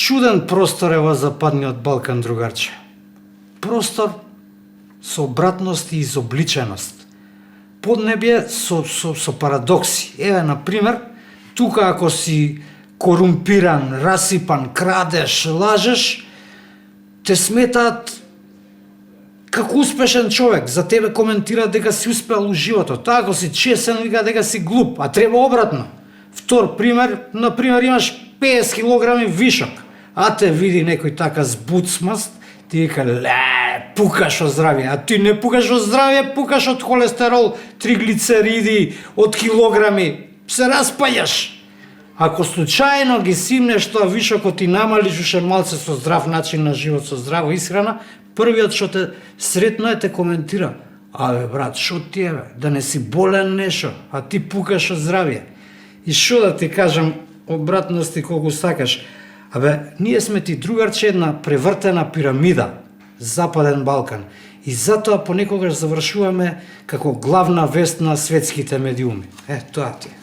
Чуден простор е во Западниот Балкан, другарче. Простор со обратност и изобличеност. Поднебје со парадокси. Еве, например, тука ако си корумпиран, расипан, крадеш, лажеш, те сметаат како успешен човек. За тебе коментираат дека си успел у животот. Ако си чесен, вика дека си глуп, а треба обратно. Втор пример, например, имаш 50 килограми вишок, а те види некој така збуцмаст, ти вика, пукаш од здравје, а ти не пукаш од здравје, пукаш од холестерол, триглицериди, од килограми, се распаѓаш. Ако случајно ги симнеш тоа вишокот и намалиш уште малце со здрав начин на живот, со здрава исхрана, првиот што те сретно те коментира: "Абе брат, шо ти е, да не си болен нешо, а ти пукаш од здравје." И шо да ти кажам, обратности колку сакаш. Абе, ние сме ти, другарче, една превртена пирамида, Западен Балкан. И затоа понекогаш завршуваме како главна вест на светските медиуми. Тоа ти е.